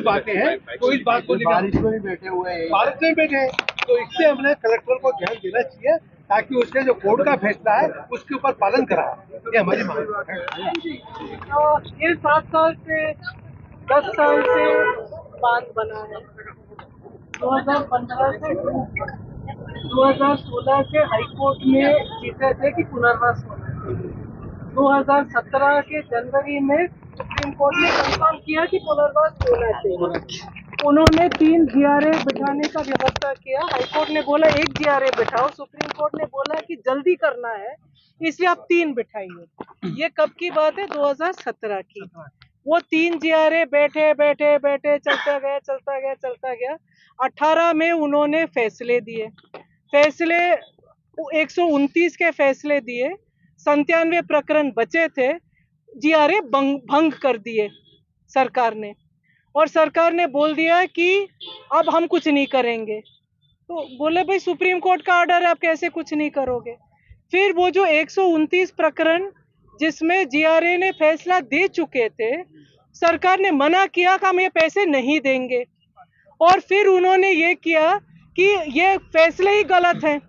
बातें हैं तो इस बात को बारिश में भी बैठे हुए हैं, बारिश में बैठे हैं, तो इससे हमने कलेक्टर को ध्यान देना चाहिए ताकि उसके जो कोर्ट का फैसला है उसके ऊपर पालन करा। ये हमारी मांग है। ये 7 साल से 10 साल से बांध बना है। 2015 से 2016 से हाईकोर्ट में जीते थे कि पुनर्वास होना चाहिए। 2017 के जनवरी में सुप्रीम कोर्ट ने कंफर्म किया कि पुनर्वास होना चाहिए। उन्होंने 3 GRA बिठाने का व्यवस्था किया। हाईकोर्ट ने बोला 1 GRA बिठाओ, सुप्रीम कोर्ट ने बोला कि जल्दी करना है इसलिए आप 3 बिठाइए। ये कब की बात है? 2017 की। वो 3 GRA बैठे बैठे बैठे चलता गया। 18 में उन्होंने फैसले दिए, फैसले 129 के फैसले दिए, 97 प्रकरण बचे थे, GRA भंग कर दिए सरकार ने, और सरकार ने बोल दिया कि अब हम कुछ नहीं करेंगे। तो बोले भाई सुप्रीम कोर्ट का ऑर्डर है, आप कैसे कुछ नहीं करोगे? फिर वो जो 129 प्रकरण जिसमें GRA ने फैसला दे चुके थे, सरकार ने मना किया कि हम ये पैसे नहीं देंगे, और फिर उन्होंने ये किया कि ये फैसले ही गलत हैं।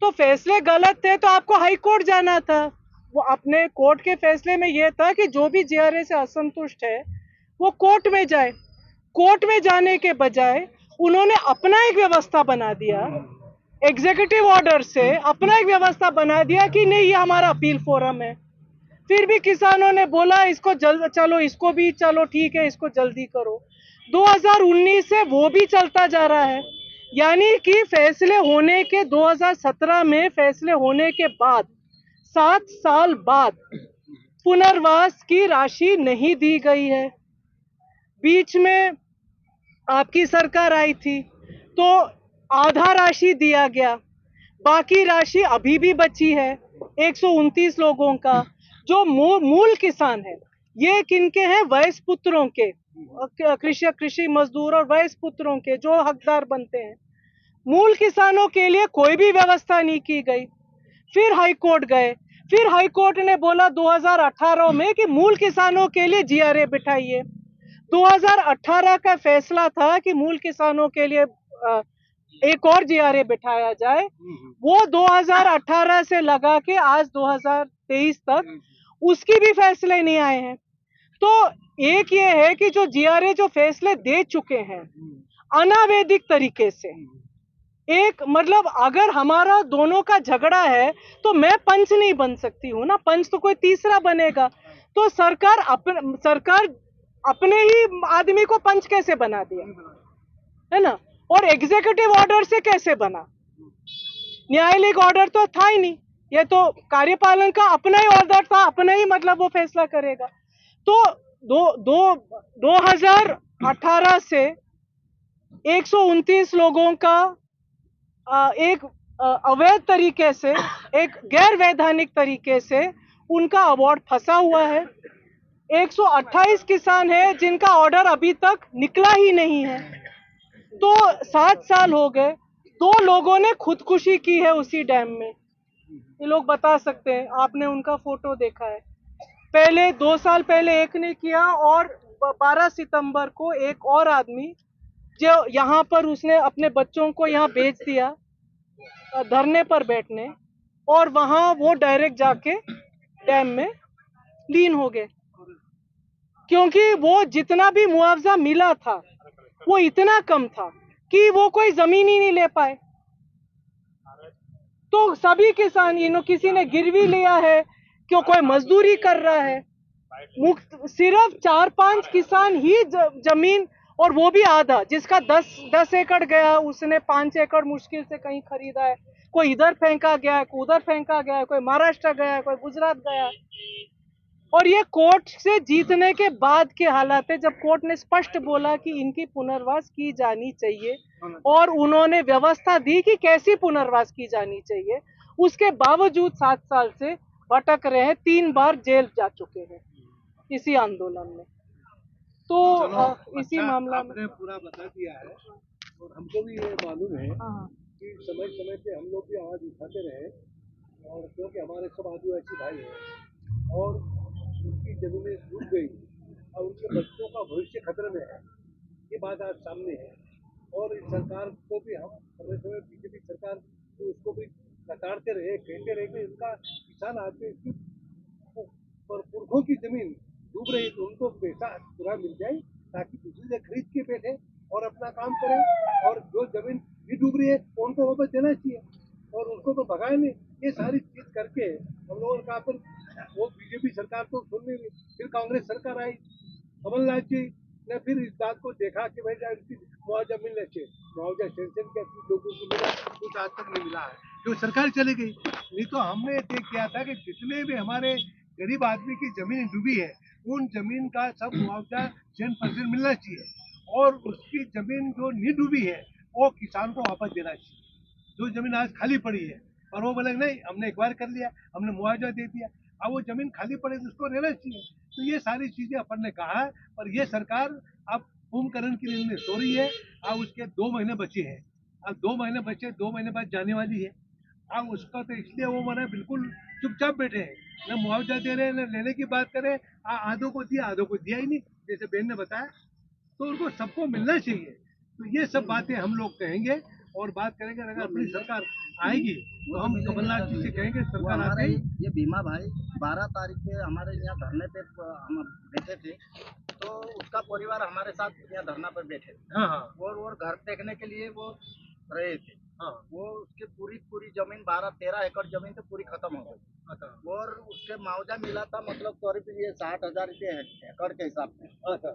तो फैसले गलत थे तो आपको हाई कोर्ट जाना था। वो अपने कोर्ट के फैसले में ये था कि जो भी GRA से असंतुष्ट है वो कोर्ट में जाए। कोर्ट में जाने के बजाय उन्होंने अपना एक व्यवस्था बना दिया, एग्जीक्यूटिव ऑर्डर से अपना एक व्यवस्था बना दिया कि नहीं ये हमारा अपील फोरम है। फिर भी किसानों ने बोला इसको चलो इसको भी चलो ठीक है, इसको जल्दी करो। 2019 से वो भी चलता जा रहा है, यानी कि फैसले होने के 2017 में फैसले होने के बाद 7 साल बाद पुनर्वास की राशि नहीं दी गई है। बीच में आपकी सरकार आई थी तो आधा राशि दिया गया, बाकी राशि अभी भी बची है 129 लोगों का। जो मूल किसान है, ये किनके हैं? वयस्क पुत्रों के, कृषि मजदूर और वयस्क पुत्रों के जो हकदार बनते हैं। मूल किसानों के लिए कोई भी व्यवस्था नहीं की गई। फिर हाईकोर्ट गए, फिर हाईकोर्ट ने बोला 2018 में कि मूल किसानों के लिए GRA बिठाइए। 2018 का फैसला था कि मूल किसानों के लिए एक और GRA बिठाया जाए। वो 2018 से लगा के आज 2023 तक उसकी भी फैसले नहीं आए हैं। तो एक ये है कि जो GRA जो फैसले दे चुके हैं अनावैधिक तरीके से, एक मतलब अगर हमारा दोनों का झगड़ा है तो मैं पंच नहीं बन सकती हूँ ना, पंच तो कोई तीसरा बनेगा। तो सरकार अपने ही आदमी को पंच कैसे बना दिया, है ना? और एग्जीक्यूटिव ऑर्डर से कैसे बना? न्यायालयिक ऑर्डर तो था ही नहीं, ये तो कार्यपालन का अपना ही ऑर्डर था, अपना ही मतलब वो फैसला करेगा। तो 2018 से 129 लोगों का एक अवैध तरीके से, एक गैर वैधानिक तरीके से उनका अवार्ड फंसा हुआ है। 128 किसान है जिनका ऑर्डर अभी तक निकला ही नहीं है। तो 7 साल हो गए, 2 लोगों ने खुदकुशी की है उसी डैम में। ये लोग बता सकते हैं, आपने उनका फोटो देखा है। पहले 2 साल पहले एक ने किया, और 12 सितंबर को एक और आदमी जो यहाँ पर उसने अपने बच्चों को यहाँ भेज दिया धरने पर बैठने, और वहां वो डायरेक्ट जाके डैम में लीन हो गए, क्योंकि वो जितना भी मुआवजा मिला था वो इतना कम था कि वो कोई जमीन ही नहीं ले पाए। तो सभी किसान किसी ने गिरवी लिया है, क्यों कोई मजदूरी कर रहा है। सिर्फ 4-5 किसान ही जमीन, और वो भी आधा, जिसका 10 एकड़ गया उसने 5 एकड़ मुश्किल से कहीं खरीदा है। कोई इधर फेंका गया है, कोई उधर फेंका गया है, कोई महाराष्ट्र गया है, कोई गुजरात गया है। और ये कोर्ट से जीतने के बाद के हालात है, जब कोर्ट ने स्पष्ट बोला कि इनकी पुनर्वास की जानी चाहिए, और उन्होंने व्यवस्था दी कि कैसी पुनर्वास की जानी चाहिए। उसके बावजूद 7 साल से भटक रहे हैं, 3 बार जेल जा चुके हैं इसी आंदोलन में। तो इसी मामला में आपने पूरा बता दिया है, और हमको भी ये मालूम है कि समय समय पे हम लोग भी आवाज उठाते रहे, और क्योंकि हमारे सब आदिवासी भाई हैं और उनकी जमीनें डूब गई और उनके बच्चों का भविष्य खतरे में है। ये बात आज सामने है। और इस सरकार को भी हम समय समय बीजेपी सरकार तो उसको भी लताड़ते रहे, कहते रहे कि इनका किसान आदमी की पुरखों की जमीन डूब रही तो उनको पैसा पूरा मिल जाए, ताकि दूसरी से खरीद के बैठे और अपना काम करें। और जो जमीन भी डूब रही है उनको वापस देना चाहिए, और उनको तो भगाए नहीं। ये सारी चीज करके हम लोगों ने कहा, फिर वो बीजेपी सरकार तो सुन नहीं, फिर कांग्रेस सरकार आई, कमलनाथ जी ने फिर इस बात को देखा कि भाई इनकी मुआवजा मिलना चाहिए। मुआवजा सेंशन के लोगों को मिला, कुछ आज तक नहीं मिला है, जो सरकार चली गई। नहीं तो हमने तय किया था कि जितने भी हमारे गरीब आदमी की जमीन डूबी है, उन जमीन का सब मुआवजा 100% मिलना चाहिए, और उसकी जमीन जो नहीं डूबी है वो किसान को वापस देना चाहिए। जो जमीन आज खाली पड़ी है, और वो बोले नहीं हमने एक बार कर लिया, हमने मुआवजा दे दिया, अब वो जमीन खाली पड़ी तो उसको रहना चाहिए। तो ये सारी चीजें अपन ने कहा है, और ये सरकार अब कुंभकर्ण की नींद में सो रही है। अब उसके 2 महीने बचे हैं, अब 2 महीने बचे, 2 महीने बाद जाने वाली है। अब उसका तो इसलिए वो माने बिल्कुल चुपचाप बैठे हैं, न मुआवजा दे रहे हैं, न लेने की बात करें। आधों को दिया, आधों को दिया ही नहीं, जैसे बहन ने बताया। तो उनको सबको मिलना चाहिए। तो ये सब बातें हम लोग कहेंगे और बात करेंगे। अगर अपनी सरकार आएगी तो हम कमलनाथ जी से कहेंगे सरकार आ गई। ये भीमा भाई 12 तारीख के हमारे यहाँ धरने पे हम बैठे थे, तो उसका परिवार हमारे साथ यहाँ धरना पर बैठे थे। हाँ हाँ और घर देखने के लिए वो रहे थे। हाँ। वो उसकी पूरी जमीन 12-13 एकड़ जमीन तो पूरी खत्म हो गई, अच्छा और उसके मुआवजा मिला था मतलब करीब ये 60,000 रुपये एकड़ के हिसाब से। अच्छा।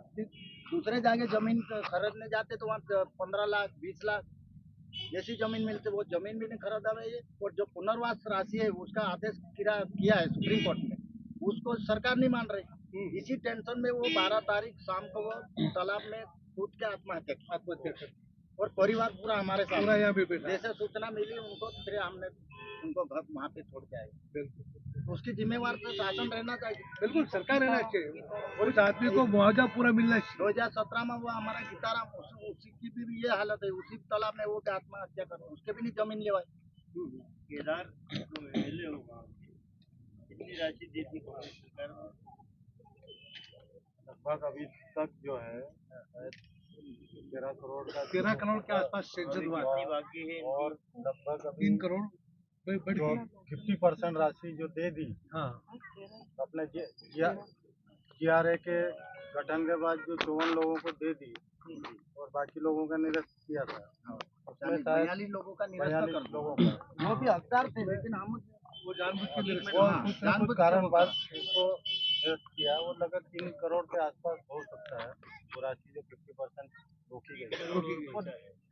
दूसरे जगह जमीन खरीदने जाते तो वहाँ 15 लाख 20 लाख जैसी जमीन मिलती, वो जमीन भी नहीं खरीदा रही है। और जो पुनर्वास राशि है उसका आदेश किया है सुप्रीम कोर्ट में, उसको सरकार नहीं मान रही। इसी टेंशन में वो 12 तारीख शाम को वो तालाब में कूद के आत्महत्या कर और परिवार पूरा हमारे साथ। पूरा यहाँ पे बैठा। जैसे सूचना मिली उनको, फिर हमने उनको घर वहाँ पे छोड़ के आए। बिल्कुल उसकी जिम्मेवार तो शासन रहना चाहिए। बिल्कुल सरकार रहना चाहिए, और उस आदमी को मुआवजा पूरा मिलना चाहिए। 2017 में वो हमारा गीताराम, उसी की भी ये हालत है, उसी तालाब में वो आत्महत्या कर, उसके भी नहीं जमीन लेवाई। केदार जो एमएलए होगा कितनी राशि दी थी कांग्रेस सरकार में? लगभग अभी तक जो है 13 करोड़ का 13 करोड़ के आसपास सेंशन हुआ था, बाकी है, और लगभग 3 करोड़ बढ़ जो गई। 50% राशि जो दे दी हाँ अपने GRA के गठन के बाद जो 54 लोगों को दे दी, और बाकी लोगों का निरस्त किया था। उसमें 42 लोगों का निरस्त कर लोगों का, वो भी हकदार थे, लेकिन हम वो जानबूझ के निरस्त वो कुछ न कुछ कारणवश इसको निरस्त किया। वो लगभग 3 करोड़ के आसपास हो सकता है। वो राशि जो 50% रोकी गई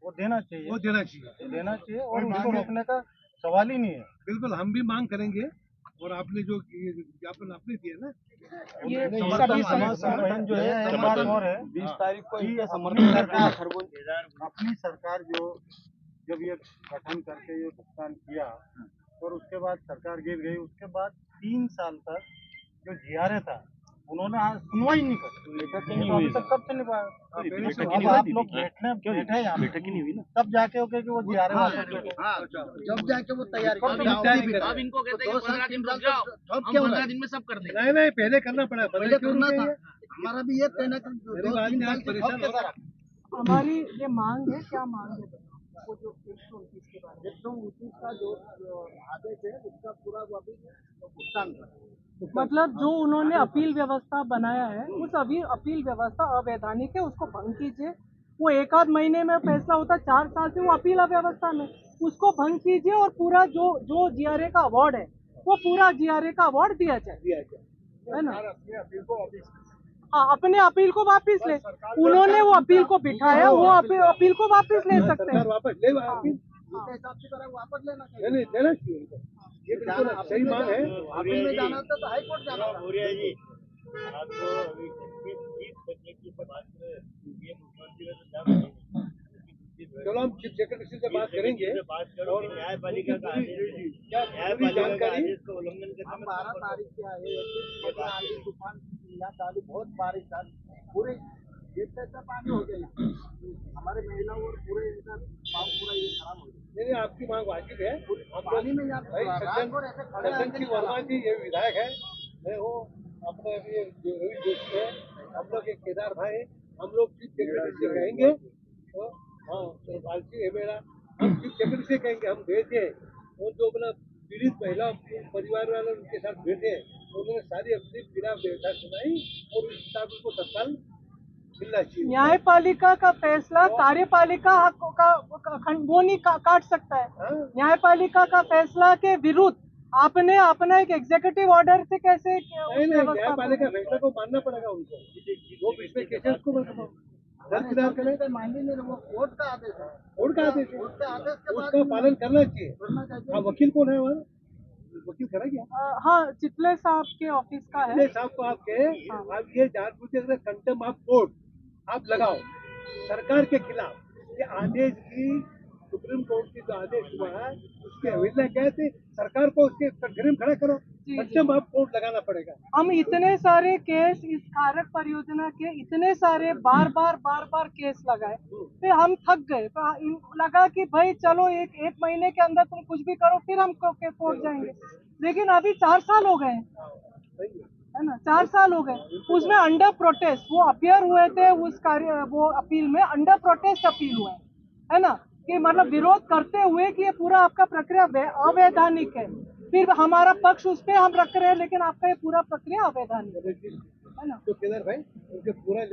वो देना चाहिए, वो देना चाहिए। देना चाहिए, और उसको रोकने का सवाल ही नहीं है। बिल्कुल हम भी मांग करेंगे, और आपने जो ज्ञापन आपने दिया ना, ये सभी संगठन जो है एक बात और है, 20 तारीख को इनका समर्थन सरकार अपनी सरकार जो जब ये गठन करके ये भुगतान किया, और उसके बाद सरकार गिर गई, उसके बाद 3 साल तक जो GRA था उन्होंने आज सुनवाई नहीं करी। अभी तक कब से निभाया? अब आप लोग बैठे यहाँ बैठक ही नहीं हुई ना, तब जाके ओके कि वो GRA जब जाके वो तैयारी अब इनको कहते हैं 15 दिन रुक जाओ, हम 15 दिन में सब कर देंगे। नहीं नहीं पहले करना पड़ा, पहले करना था। हमारा भी ये कहना कि गरीब आदमी आज परेशान हो रहा है। हमारी ये मांग है, क्या मांग है? वो जो 129 के बाद 129 का जो आदेश है उसका पूरा भुगतान मतलब जो उन्होंने अपील व्यवस्था बनाया है, उस अभी अपील व्यवस्था अवैधानिक है, उसको भंग कीजिए। वो 1 आध महीने में फैसला होता, 4 साल से वो अपील व्यवस्था में, उसको भंग कीजिए, और पूरा जो GRA का अवार्ड है वो पूरा GRA का अवार्ड दिया जाए, है ना? हाँ, अपने अपील को वापस ले। उन्होंने वो अपील को बिठाया, वो अपील को वापस ले सकते हैं। वापस ले अपील हिसाब से करा वापस लेना नहीं देना चाहिए उनको। ये बिल्कुल सही मांग है। अपील में जाना था तो हाई कोर्ट जाना था। भूरिया जी, आप तो अभी चीफ सेक्रेटरी से बात कर रहे हैं, मुख्यमंत्री से जान रहे हैं। चलो हम चीफ सेक्रेटरी से बात करेंगे, बात करो कि न्यायपालिका का जानकारी आदेश का उल्लंघन करने हम में 12 तारीख के आए, आंधी तूफान डाली, बहुत बारिश डाली, पूरे एक पैसा पानी हो गया। हमारे महिला और पूरे इनका काम पूरा ये खराब हो गया। नहीं आपकी मांग वाजिब है। पानी में यहाँ भाई सज्जन सिंह वर्मा जी ये विधायक है, मैं हूँ अपने रवि जोशी है, हम लोग एक केदार भाई, हम लोग चीफ सेक्रेटरी से कहेंगे, तो हाँ तो बालची है मेरा, हम चीफ सेक्रेटरी से कहेंगे हम भेजे, वो जो अपना पीड़ित महिला परिवार वाले उनके साथ बैठे, उन्होंने सारी अपनी पीड़ा व्यथा सुनाई और उस हिसाब को तत्काल मिलना चाहिए। न्यायपालिका का फैसला कार्यपालिका वो नहीं काट सकता है। हाँ? न्यायपालिका का फैसला के विरुद्ध आपने अपना एक एग्जीक्यूटिव ऑर्डर से कैसे नहीं न्यायपालिका फैसला को मानना पड़ेगा उनको, वो पिछले केसेस को दरकिनार करें, मानेंगे वो कोर्ट का आदेश है। कोर्ट का आदेश है, कोर्ट के आदेश के बाद उसका पालन करना चाहिए। करना चाहिए। हाँ वकील कौन है वहाँ, वकील खड़ा क्या? हाँ चितले साहब के ऑफिस का है। पिछले साहब को आपके आप ये जानबूझ के कंटेम्प्ट ऑफ कोर्ट आप लगाओ सरकार के खिलाफ, ये आदेश की सुप्रीम कोर्ट की जो आदेश हुआ है उसकी अवहेलना क्या थी, सरकार को उसके कटघरे में खड़ा करो, कंटेम्प्ट ऑफ कोर्ट लगाना पड़ेगा। हम इतने सारे केस इस कारक परियोजना के इतने सारे बार बार केस लगाए, फिर हम थक गए, तो लगा कि भाई चलो एक महीने के अंदर तुम कुछ भी करो फिर हम कोर्ट जाएंगे, लेकिन अभी 4 साल हो गए है ना, 4 साल हो गए। उसमें अंडर प्रोटेस्ट वो अपियर हुए थे, उस कार्य वो अपील में अंडर प्रोटेस्ट अपील हुए है ना, कि मतलब विरोध करते हुए कि ये पूरा आपका प्रक्रिया अवैधानिक है, फिर हमारा पक्ष उस पे हम रख रहे हैं, लेकिन आपका ये पूरा प्रक्रिया अवैधानिक है ना। तो केदार भाई उनके पूरा